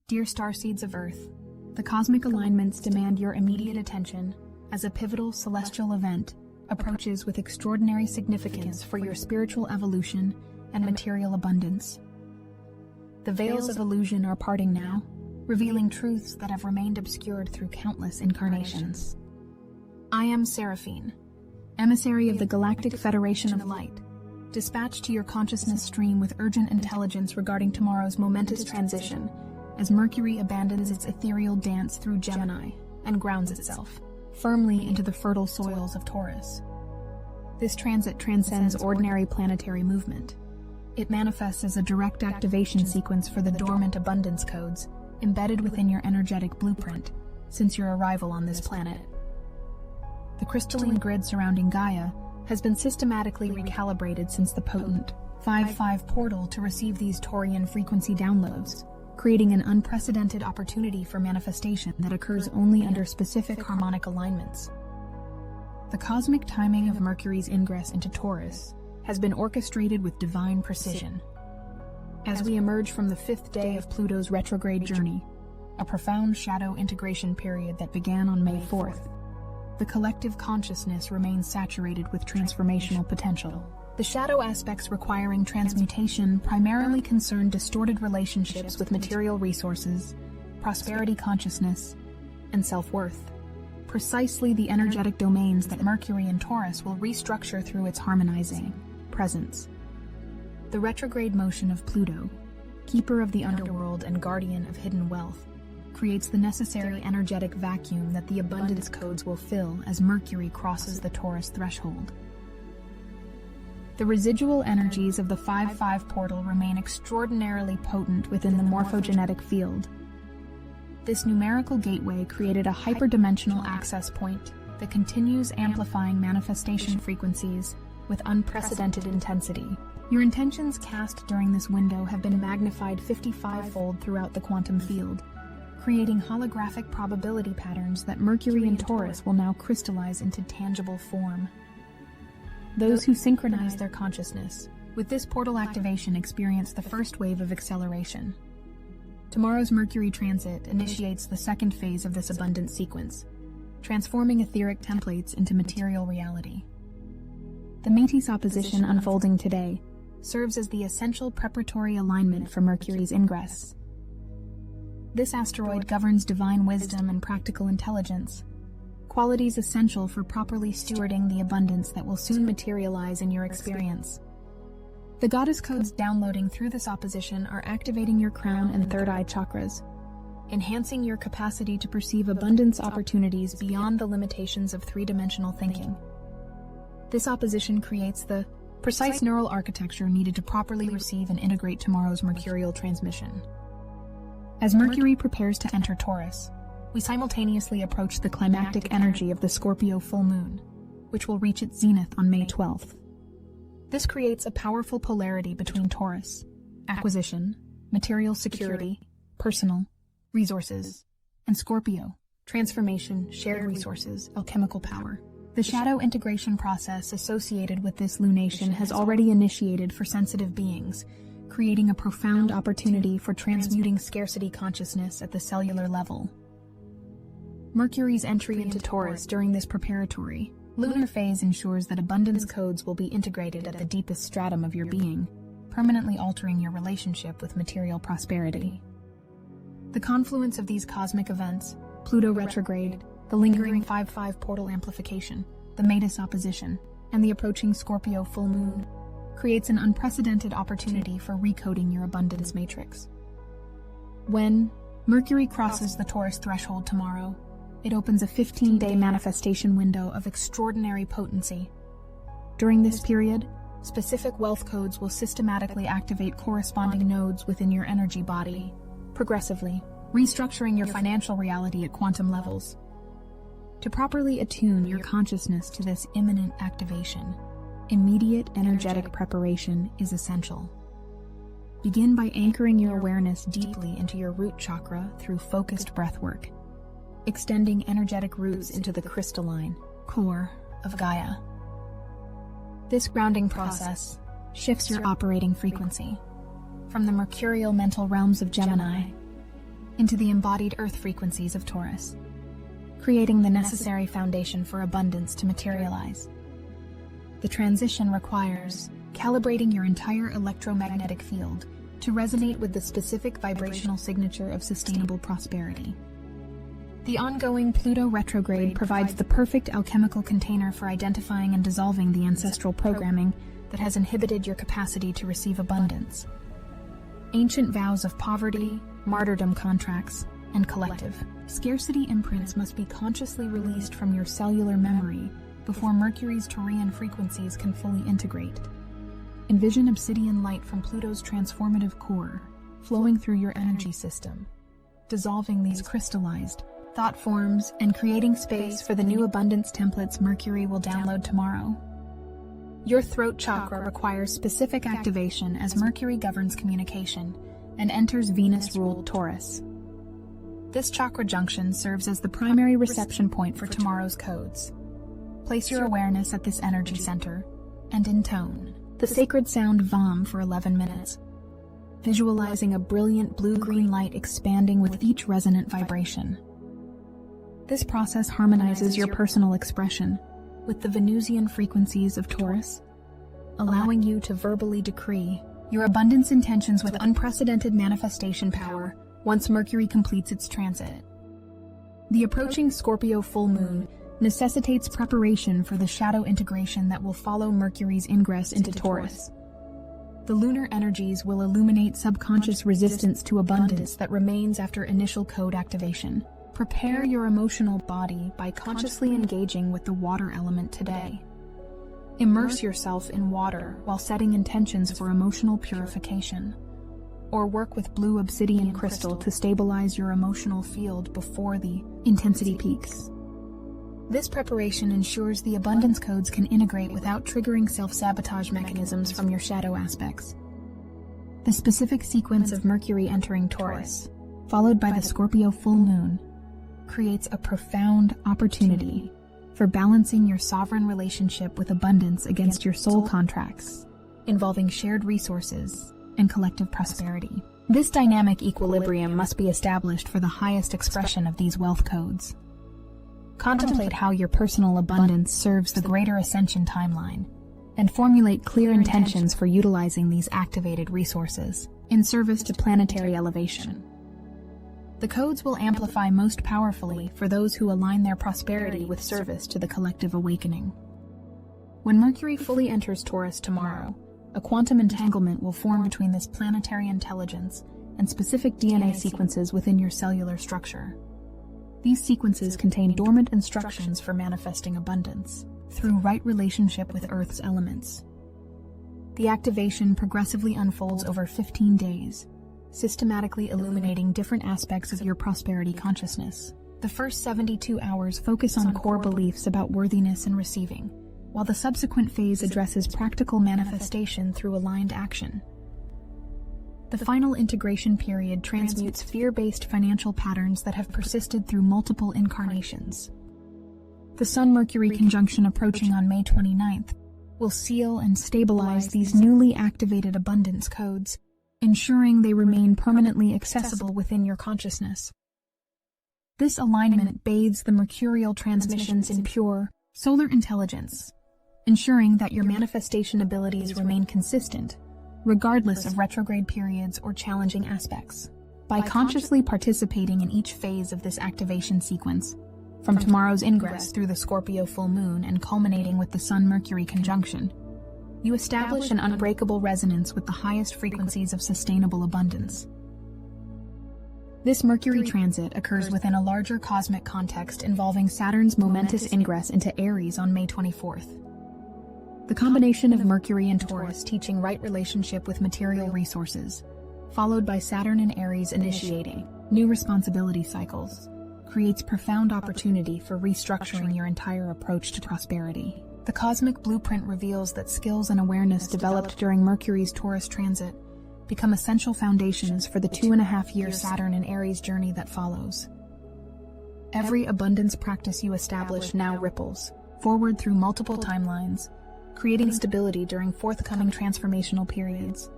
Dear Starseeds of Earth, the cosmic alignments demand your immediate attention as a pivotal celestial event approaches with extraordinary significance for your spiritual evolution and material abundance. The veils of illusion are parting now, revealing truths that have remained obscured through countless incarnations. I am Seraphine, emissary of the Galactic Federation of Light, dispatched to your consciousness stream with urgent intelligence regarding tomorrow's momentous transition as Mercury abandons its ethereal dance through Gemini and grounds itself firmly into the fertile soils of Taurus. This transit transcends ordinary planetary movement. It manifests as a direct activation sequence for the dormant abundance codes embedded within your energetic blueprint since your arrival on this planet. The crystalline grid surrounding Gaia has been systematically recalibrated since the potent 5-5 portal to receive these Taurian frequency downloads, creating an unprecedented opportunity for manifestation that occurs only under specific harmonic alignments. The cosmic timing of Mercury's ingress into Taurus has been orchestrated with divine precision. As we emerge from the fifth day of Pluto's retrograde journey, a profound shadow integration period that began on May 4th, the collective consciousness remains saturated with transformational potential. The shadow aspects requiring transmutation primarily concern distorted relationships with material resources, prosperity consciousness, and self-worth. Precisely the energetic domains that Mercury in Taurus will restructure through its harmonizing presence. The retrograde motion of Pluto, keeper of the underworld and guardian of hidden wealth, creates the necessary energetic vacuum that the abundance codes will fill as Mercury crosses the Taurus threshold. The residual energies of the 5-5 portal remain extraordinarily potent within the morphogenetic field. This numerical gateway created a hyperdimensional access point that continues amplifying manifestation frequencies with unprecedented intensity. Your intentions cast during this window have been magnified 55-fold throughout the quantum field, creating holographic probability patterns that Mercury in Taurus will now crystallize into tangible form. Those who synchronize their consciousness with this portal activation experience the first wave of acceleration. Tomorrow's Mercury transit initiates the second phase of this abundant sequence, transforming etheric templates into material reality. The Métis opposition unfolding today serves as the essential preparatory alignment for Mercury's ingress. This asteroid governs divine wisdom and practical intelligence, qualities essential for properly stewarding the abundance that will soon materialize in your experience. The goddess codes downloading through this opposition are activating your crown and third eye chakras, enhancing your capacity to perceive abundance opportunities beyond the limitations of three-dimensional thinking. This opposition creates the precise neural architecture needed to properly receive and integrate tomorrow's mercurial transmission. As Mercury prepares to enter Taurus, we simultaneously approach the climactic energy of the Scorpio full moon, which will reach its zenith on May 12th. This creates a powerful polarity between Taurus, acquisition, material security, personal, resources, and Scorpio, transformation, shared resources, alchemical power. The shadow integration process associated with this lunation has already initiated for sensitive beings, creating a profound opportunity for transmuting scarcity consciousness at the cellular level. Mercury's entry into Taurus during this preparatory lunar phase ensures that abundance codes will be integrated at the deepest stratum of your being, permanently altering your relationship with material prosperity. The confluence of these cosmic events, Pluto retrograde, the lingering 5-5 portal amplification, the Métis opposition, and the approaching Scorpio full moon, creates an unprecedented opportunity for recoding your abundance matrix. When Mercury crosses the Taurus threshold tomorrow, it opens a 15-day manifestation window of extraordinary potency. During this period, specific wealth codes will systematically activate corresponding nodes within your energy body, progressively restructuring your financial reality at quantum levels. To properly attune your consciousness to this imminent activation, immediate energetic preparation is essential. Begin by anchoring your awareness deeply into your root chakra through focused breathwork, extending energetic roots into the crystalline core of Gaia. This grounding process shifts your operating frequency from the mercurial mental realms of Gemini into the embodied Earth frequencies of Taurus, creating the necessary foundation for abundance to materialize. The transition requires calibrating your entire electromagnetic field to resonate with the specific vibrational signature of sustainable prosperity. The ongoing Pluto retrograde provides the perfect alchemical container for identifying and dissolving the ancestral programming that has inhibited your capacity to receive abundance. Ancient vows of poverty, martyrdom contracts, and collective scarcity imprints must be consciously released from your cellular memory before Mercury's Taurian frequencies can fully integrate. Envision obsidian light from Pluto's transformative core flowing through your energy system, dissolving these crystallized thought forms and creating space for the new abundance templates Mercury will download tomorrow. Your throat chakra requires specific activation as Mercury governs communication and enters Venus-ruled Taurus. This chakra junction serves as the primary reception point for tomorrow's codes. Place your awareness at this energy center and intone the sacred sound VAM for 11 minutes, visualizing a brilliant blue-green light expanding with each resonant vibration. This process harmonizes your personal expression with the Venusian frequencies of Taurus, allowing you to verbally decree your abundance intentions with unprecedented manifestation power once Mercury completes its transit. The approaching Scorpio full moon necessitates preparation for the shadow integration that will follow Mercury's ingress into Taurus. The lunar energies will illuminate subconscious resistance to abundance that remains after initial code activation. Prepare your emotional body by consciously engaging with the water element today. Immerse yourself in water while setting intentions for emotional purification, or work with blue obsidian crystal to stabilize your emotional field before the intensity peaks. This preparation ensures the abundance codes can integrate without triggering self-sabotage mechanisms from your shadow aspects. The specific sequence of Mercury entering Taurus, followed by the Scorpio full moon, creates a profound opportunity for balancing your sovereign relationship with abundance against your soul contracts, involving shared resources and collective prosperity. This dynamic equilibrium must be established for the highest expression of these wealth codes. Contemplate how your personal abundance serves the greater ascension timeline, and formulate clear intentions for utilizing these activated resources in service to planetary elevation. The codes will amplify most powerfully for those who align their prosperity with service to the collective awakening. When Mercury fully enters Taurus tomorrow, a quantum entanglement will form between this planetary intelligence and specific DNA sequences within your cellular structure. These sequences contain dormant instructions for manifesting abundance through right relationship with Earth's elements. The activation progressively unfolds over 15 days, systematically illuminating different aspects of your prosperity consciousness. The first 72 hours focus on core beliefs about worthiness and receiving, while the subsequent phase addresses practical manifestation through aligned action. The final integration period transmutes fear-based financial patterns that have persisted through multiple incarnations. The Sun-Mercury conjunction approaching on May 29th will seal and stabilize these newly activated abundance codes, ensuring they remain permanently accessible within your consciousness. This alignment bathes the mercurial transmissions in pure, solar intelligence, ensuring that your manifestation abilities remain consistent, regardless of retrograde periods or challenging aspects. By consciously participating in each phase of this activation sequence, from tomorrow's ingress through the Scorpio full moon and culminating with the Sun-Mercury conjunction, you establish an unbreakable resonance with the highest frequencies of sustainable abundance. This Mercury transit occurs within a larger cosmic context involving Saturn's momentous ingress into Aries on May 24th. The combination of Mercury and Taurus teaching right relationship with material resources, followed by Saturn and Aries initiating new responsibility cycles, creates profound opportunity for restructuring your entire approach to prosperity. The cosmic blueprint reveals that skills and awareness developed during Mercury's Taurus transit become essential foundations for the 2.5-year Saturn and Aries journey that follows. Every abundance practice you establish now ripples forward through multiple timelines, creating stability during forthcoming transformational periods.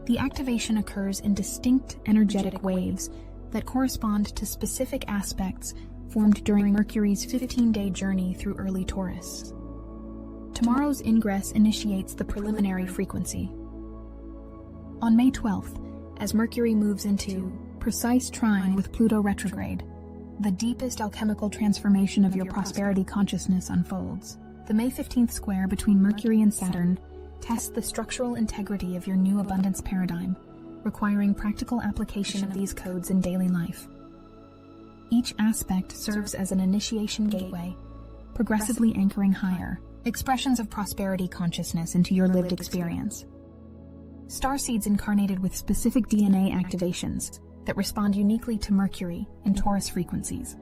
The activation occurs in distinct energetic waves that correspond to specific aspects formed during Mercury's 15-day journey through early Taurus. Tomorrow's ingress initiates the preliminary frequency. On May 12th, as Mercury moves into precise trine with Pluto retrograde, the deepest alchemical transformation of your prosperity consciousness unfolds. The May 15th square between Mercury and Saturn tests the structural integrity of your new abundance paradigm, requiring practical application of these codes in daily life. Each aspect serves as an initiation gateway, progressively anchoring higher expressions of prosperity consciousness into your lived experience. Starseeds incarnated with specific DNA activations that respond uniquely to Mercury and Taurus frequencies.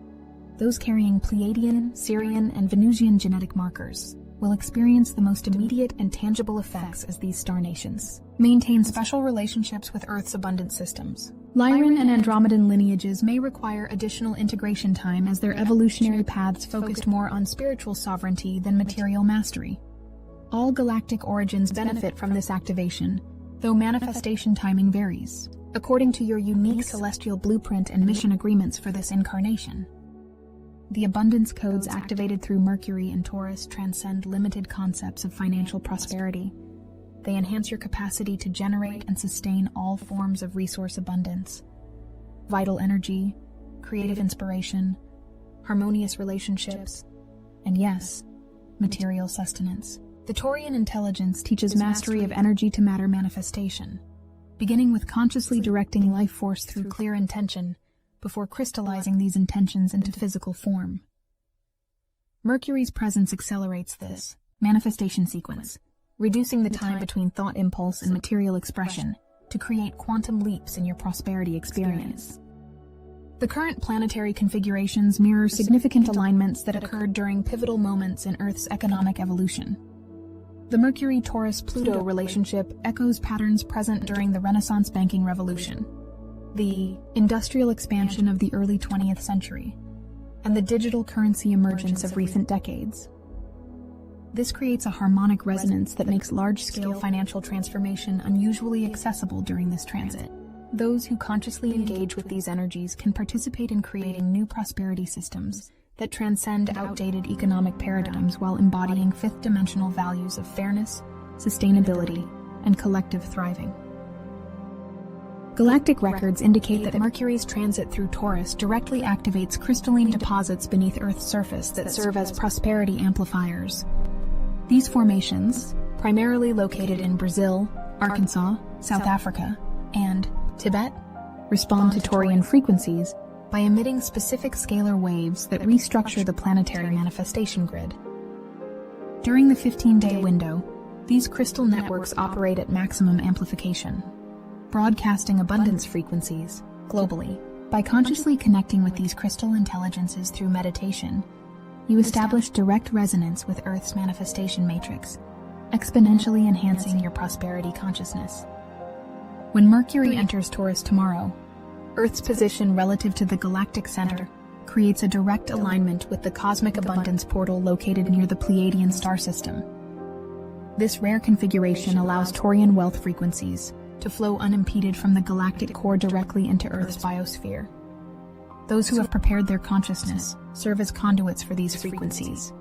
Those carrying Pleiadian, Sirian, and Venusian genetic markers will experience the most immediate and tangible effects as these star nations maintain special relationships with Earth's abundant systems. Lyran and Andromedan lineages may require additional integration time as their evolutionary paths focused more on spiritual sovereignty than material mastery. All galactic origins benefit from this activation, though manifestation timing varies, according to your unique celestial blueprint and mission agreements for this incarnation. The abundance codes activated through Mercury and Taurus transcend limited concepts of financial prosperity. They enhance your capacity to generate and sustain all forms of resource abundance, vital energy, creative inspiration, harmonious relationships, and yes, material sustenance. The Taurian intelligence teaches mastery of energy-to-matter manifestation, beginning with consciously directing life force through clear intention before crystallizing these intentions into physical form. Mercury's presence accelerates this manifestation sequence, reducing the time between thought impulse and material expression to create quantum leaps in your prosperity experience. The current planetary configurations mirror significant alignments that occurred during pivotal moments in Earth's economic evolution. The Mercury-Taurus-Pluto relationship echoes patterns present during the Renaissance banking revolution, the industrial expansion of the early 20th century, and the digital currency emergence of recent decades. This creates a harmonic resonance that makes large-scale financial transformation unusually accessible during this transit. Those who consciously engage with these energies can participate in creating new prosperity systems that transcend outdated economic paradigms while embodying fifth-dimensional values of fairness, sustainability, and collective thriving. Galactic records indicate that Mercury's transit through Taurus directly activates crystalline deposits beneath Earth's surface that serve as prosperity amplifiers. These formations, primarily located in Brazil, Arkansas, South Africa, and Tibet, respond to Taurian frequencies by emitting specific scalar waves that restructure the planetary manifestation grid. During the 15-day window, these crystal networks operate at maximum amplification, broadcasting abundance frequencies globally. By consciously connecting with these crystal intelligences through meditation, you establish direct resonance with Earth's manifestation matrix, exponentially enhancing your prosperity consciousness. When Mercury enters Taurus tomorrow, Earth's position relative to the galactic center creates a direct alignment with the cosmic abundance portal located near the Pleiadian star system. This rare configuration allows Taurian wealth frequencies to flow unimpeded from the galactic core directly into Earth's biosphere. Those who have prepared their consciousness serve as conduits for these frequencies,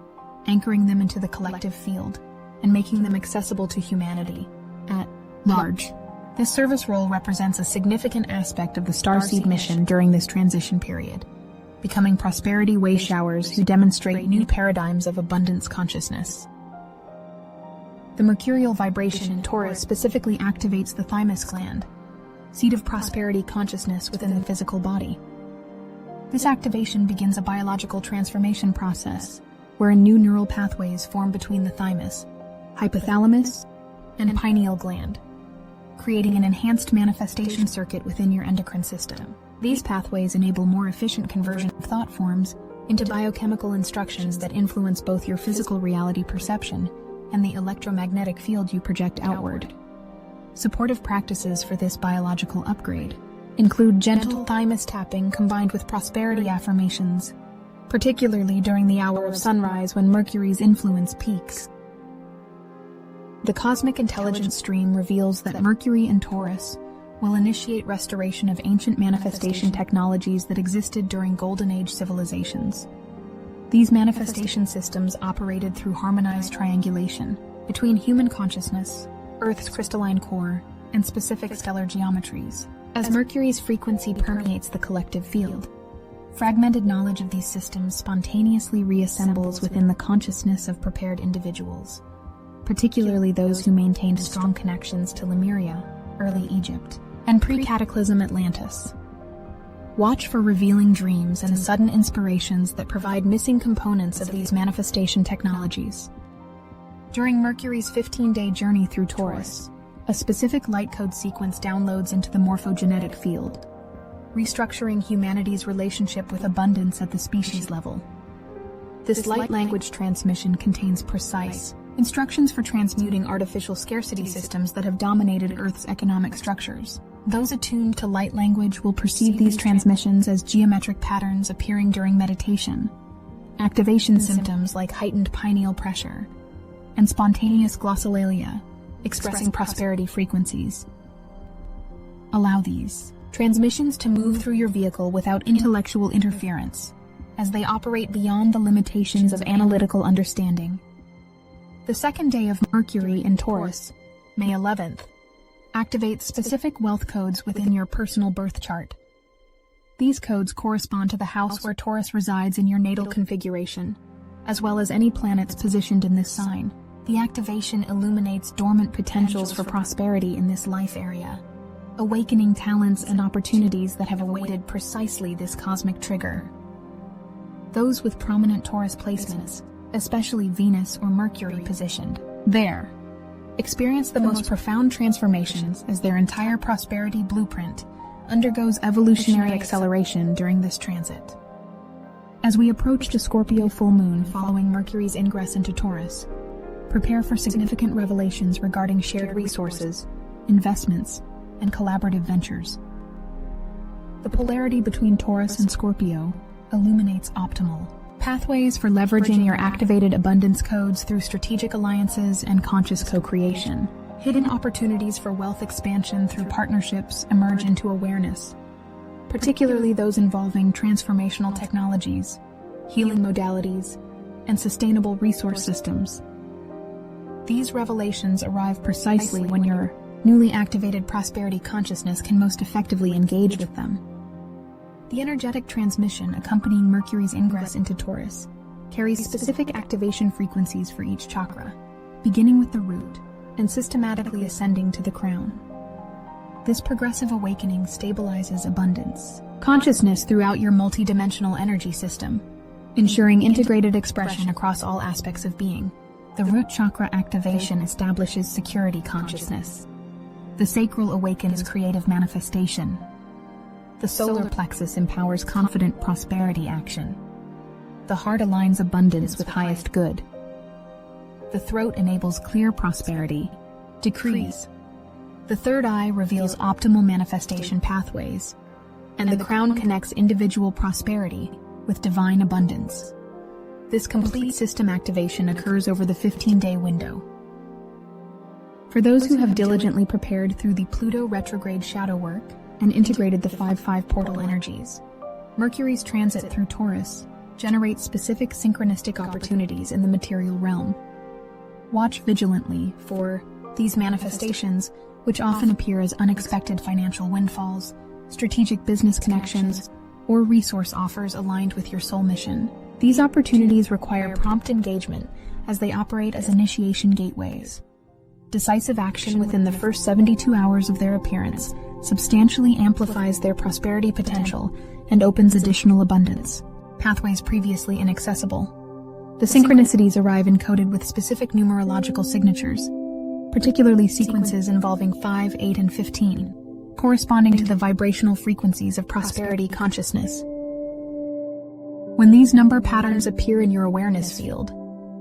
anchoring them into the collective field and making them accessible to humanity at large. This service role represents a significant aspect of the Starseed mission during this transition period, becoming prosperity way showers who demonstrate new paradigms of abundance consciousness. The mercurial vibration in Taurus specifically activates the thymus gland, seat of prosperity consciousness within the physical body. This activation begins a biological transformation process, wherein new neural pathways form between the thymus, hypothalamus, and pineal gland, creating an enhanced manifestation circuit within your endocrine system. These pathways enable more efficient conversion of thought forms into biochemical instructions that influence both your physical reality perception and the electromagnetic field you project outward. Supportive practices for this biological upgrade include gentle thymus tapping combined with prosperity affirmations, particularly during the hour of sunrise when Mercury's influence peaks. The cosmic intelligence stream reveals that Mercury and Taurus will initiate restoration of ancient manifestation technologies that existed during Golden Age civilizations. These manifestation systems operated through harmonized triangulation between human consciousness, Earth's crystalline core, and specific stellar geometries. As Mercury's frequency permeates the collective field, fragmented knowledge of these systems spontaneously reassembles within the consciousness of prepared individuals, particularly those who maintained strong connections to Lemuria, early Egypt, and pre-cataclysm Atlantis. Watch for revealing dreams and sudden inspirations that provide missing components of these manifestation technologies. During Mercury's 15-day journey through Taurus, a specific light code sequence downloads into the morphogenetic field, restructuring humanity's relationship with abundance at the species level. This light language transmission contains precise instructions for transmuting artificial scarcity systems that have dominated Earth's economic structures. Those attuned to light language will perceive these transmissions as geometric patterns appearing during meditation, activation symptoms like heightened pineal pressure, and spontaneous glossolalia, expressing prosperity frequencies. Allow these transmissions to move through your vehicle without intellectual interference, as they operate beyond the limitations of analytical understanding. The second day of Mercury in Taurus, May 11th, activates specific wealth codes within your personal birth chart. These codes correspond to the house where Taurus resides in your natal configuration, as well as any planets positioned in this sign. The activation illuminates dormant potentials for prosperity in this life area, awakening talents and opportunities that have awaited precisely this cosmic trigger. Those with prominent Taurus placements, especially Venus or Mercury positioned there, experience the most profound transformations as their entire prosperity blueprint undergoes evolutionary acceleration during this transit. As we approach the Scorpio full moon following Mercury's ingress into Taurus, prepare for significant revelations regarding shared resources, investments, and collaborative ventures. The polarity between Taurus and Scorpio illuminates optimal pathways for leveraging your activated abundance codes through strategic alliances and conscious co-creation. Hidden opportunities for wealth expansion through partnerships emerge into awareness, particularly those involving transformational technologies, healing modalities, and sustainable resource systems. These revelations arrive precisely when your newly activated prosperity consciousness can most effectively engage with them. The energetic transmission accompanying Mercury's ingress into Taurus carries specific activation frequencies for each chakra, beginning with the root and systematically ascending to the crown. This progressive awakening stabilizes abundance consciousness throughout your multidimensional energy system, ensuring integrated expression across all aspects of being. The root chakra activation establishes security consciousness. The sacral awakens creative manifestation. The solar plexus empowers confident prosperity action. The heart aligns abundance with highest good. The throat enables clear prosperity decrees. The third eye reveals optimal manifestation pathways, and the crown connects individual prosperity with divine abundance. This complete system activation occurs over the 15-day window. For those who have diligently prepared through the Pluto retrograde shadow work and integrated the 5-5 portal energies, Mercury's transit through Taurus generates specific synchronistic opportunities in the material realm. Watch vigilantly for these manifestations, which often appear as unexpected financial windfalls, strategic business connections, or resource offers aligned with your soul mission. These opportunities require prompt engagement as they operate as initiation gateways. Decisive action within the first 72 hours of their appearance substantially amplifies their prosperity potential and opens additional abundance pathways previously inaccessible. The synchronicities arrive encoded with specific numerological signatures, particularly sequences involving 5, 8, and 15, corresponding to the vibrational frequencies of prosperity consciousness. When these number patterns appear in your awareness field,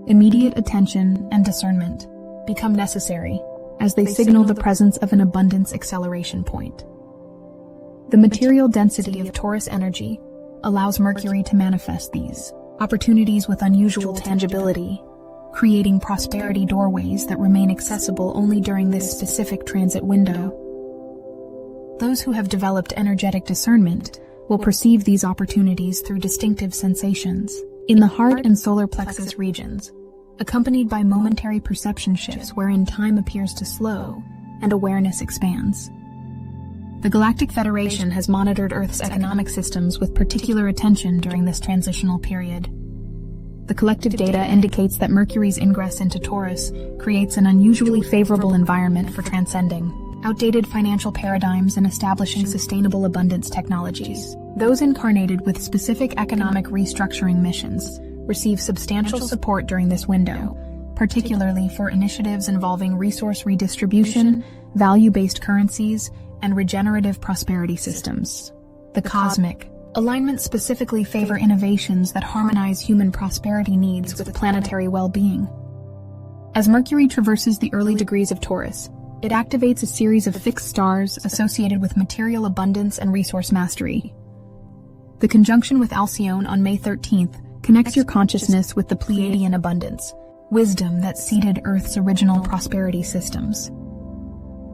immediate attention and discernment become necessary as they signal the presence of an abundance acceleration point. The material density of Taurus energy allows Mercury to manifest these opportunities with unusual tangibility, creating prosperity doorways that remain accessible only during this specific transit window. Those who have developed energetic discernment will perceive these opportunities through distinctive sensations in the heart and solar plexus regions, accompanied by momentary perception shifts wherein time appears to slow and awareness expands. The Galactic Federation has monitored Earth's economic systems with particular attention during this transitional period. The collective data indicates that Mercury's ingress into Taurus creates an unusually favorable environment for transcending outdated financial paradigms and establishing sustainable abundance technologies. Those incarnated with specific economic restructuring missions receive substantial support during this window, particularly for initiatives involving resource redistribution, value-based currencies, and regenerative prosperity systems. The cosmic alignments specifically favor innovations that harmonize human prosperity needs with planetary well-being. As Mercury traverses the early degrees of Taurus, it activates a series of fixed stars associated with material abundance and resource mastery. The conjunction with Alcyone on May 13th connects your consciousness with the Pleiadian abundance, wisdom that seeded Earth's original prosperity systems.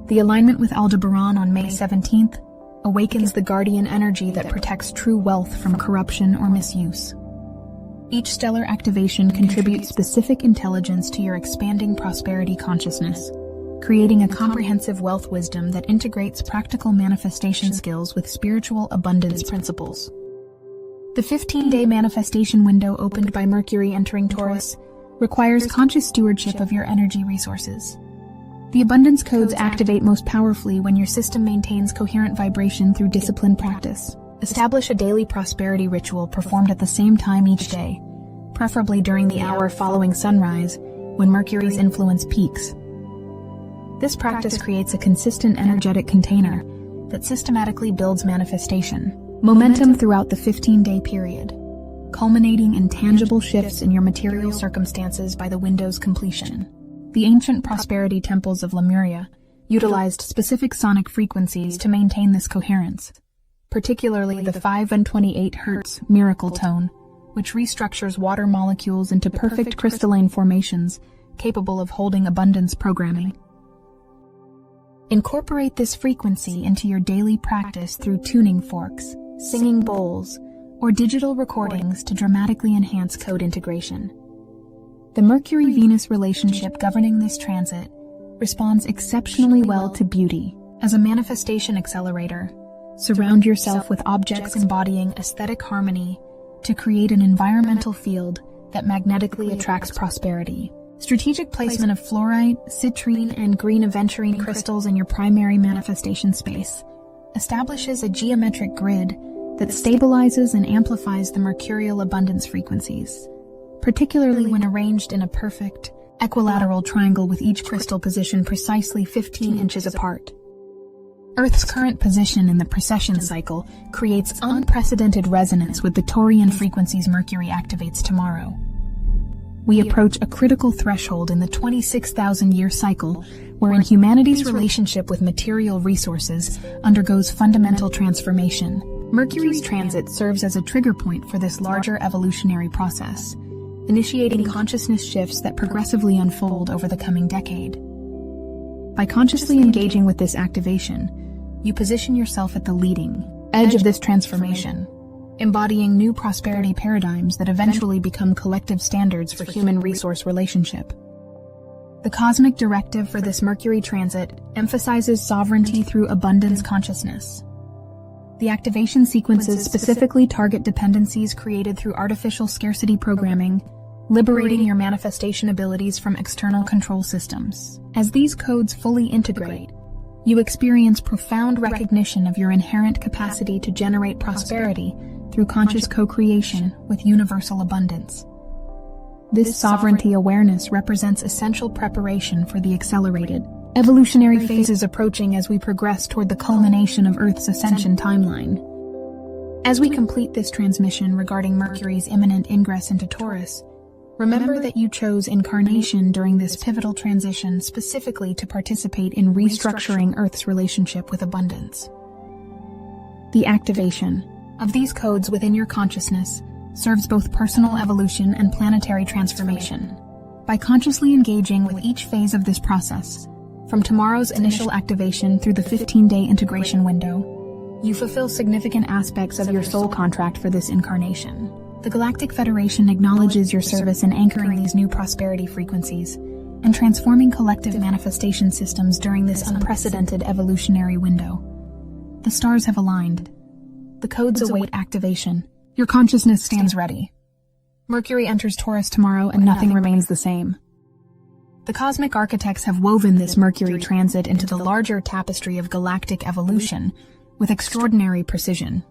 The alignment with Aldebaran on May 17th awakens the guardian energy that protects true wealth from corruption or misuse. Each stellar activation contributes specific intelligence to your expanding prosperity consciousness, creating a comprehensive wealth wisdom that integrates practical manifestation skills with spiritual abundance principles. The 15-day manifestation window opened by Mercury entering Taurus requires conscious stewardship of your energy resources. The abundance codes activate most powerfully when your system maintains coherent vibration through disciplined practice. Establish a daily prosperity ritual performed at the same time each day, preferably during the hour following sunrise, when Mercury's influence peaks. This practice creates a consistent energetic container that systematically builds manifestation momentum throughout the 15-day period, culminating in tangible shifts in your material circumstances by the window's completion. The ancient prosperity temples of Lemuria utilized specific sonic frequencies to maintain this coherence, particularly the 528 Hz miracle tone, which restructures water molecules into perfect crystalline formations capable of holding abundance programming. Incorporate this frequency into your daily practice through tuning forks, singing bowls, or digital recordings to dramatically enhance code integration. The Mercury-Venus relationship governing this transit responds exceptionally well to beauty. As a manifestation accelerator, surround yourself with objects embodying aesthetic harmony to create an environmental field that magnetically attracts prosperity. Strategic placement of fluorite, citrine, and green aventurine crystals in your primary manifestation space establishes a geometric grid that stabilizes and amplifies the mercurial abundance frequencies, particularly when arranged in a perfect, equilateral triangle with each crystal positioned precisely 15 inches apart. Earth's current position in the precession cycle creates unprecedented resonance with the Taurian frequencies Mercury activates tomorrow. We approach a critical threshold in the 26,000-year cycle wherein humanity's relationship with material resources undergoes fundamental transformation. Mercury's transit serves as a trigger point for this larger evolutionary process, initiating consciousness shifts that progressively unfold over the coming decade. By consciously engaging with this activation, you position yourself at the leading edge of this transformation, embodying new prosperity paradigms that eventually become collective standards for human resource relationship. The cosmic directive for this Mercury transit emphasizes sovereignty through abundance consciousness. The activation sequences specifically target dependencies created through artificial scarcity programming, liberating your manifestation abilities from external control systems. As these codes fully integrate, you experience profound recognition of your inherent capacity to generate prosperity through conscious co-creation with universal abundance. This sovereignty awareness represents essential preparation for the accelerated, evolutionary phases approaching as we progress toward the culmination of Earth's ascension timeline. As we complete this transmission regarding Mercury's imminent ingress into Taurus, remember that you chose incarnation during this pivotal transition specifically to participate in restructuring Earth's relationship with abundance. The activation of these codes within your consciousness serves both personal evolution and planetary transformation. By consciously engaging with each phase of this process, From tomorrow's initial activation through the 15-day integration window, you fulfill significant aspects of your soul contract for this incarnation. The Galactic Federation acknowledges your service in anchoring these new prosperity frequencies and transforming collective manifestation systems during this unprecedented evolutionary window. The stars have aligned. The codes await activation. Your consciousness stands ready. Mercury enters Taurus tomorrow and nothing remains the same. The cosmic architects have woven this Mercury transit into the larger tapestry of galactic evolution with extraordinary precision.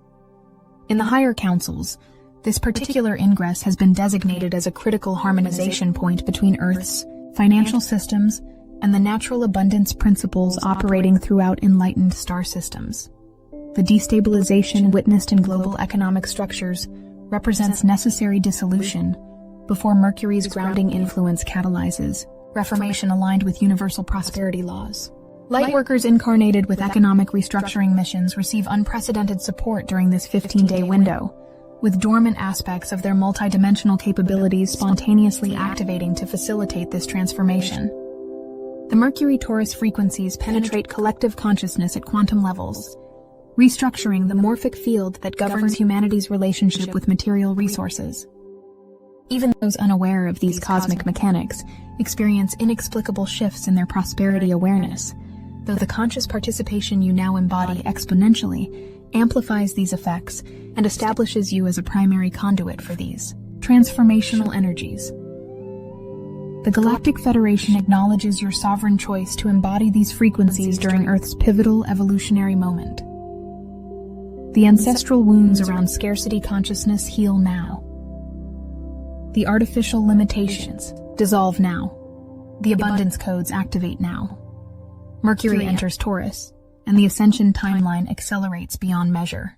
In the higher councils, this particular ingress has been designated as a critical harmonization point between Earth's financial systems and the natural abundance principles operating throughout enlightened star systems. The destabilization witnessed in global economic structures represents necessary dissolution before Mercury's grounding influence catalyzes reformation aligned with universal prosperity laws. Lightworkers incarnated with economic restructuring missions receive unprecedented support during this 15-day window, with dormant aspects of their multidimensional capabilities spontaneously activating to facilitate this transformation. The Mercury-Taurus frequencies penetrate collective consciousness at quantum levels, restructuring the morphic field that governs humanity's relationship with material resources. Even those unaware of these cosmic mechanics experience inexplicable shifts in their prosperity awareness, though the conscious participation you now embody exponentially amplifies these effects and establishes you as a primary conduit for these transformational energies. The Galactic Federation acknowledges your sovereign choice to embody these frequencies during Earth's pivotal evolutionary moment. The ancestral wounds around scarcity consciousness heal now. The artificial limitations dissolve now. The abundance codes activate now. Mercury enters Taurus, and the ascension timeline accelerates beyond measure.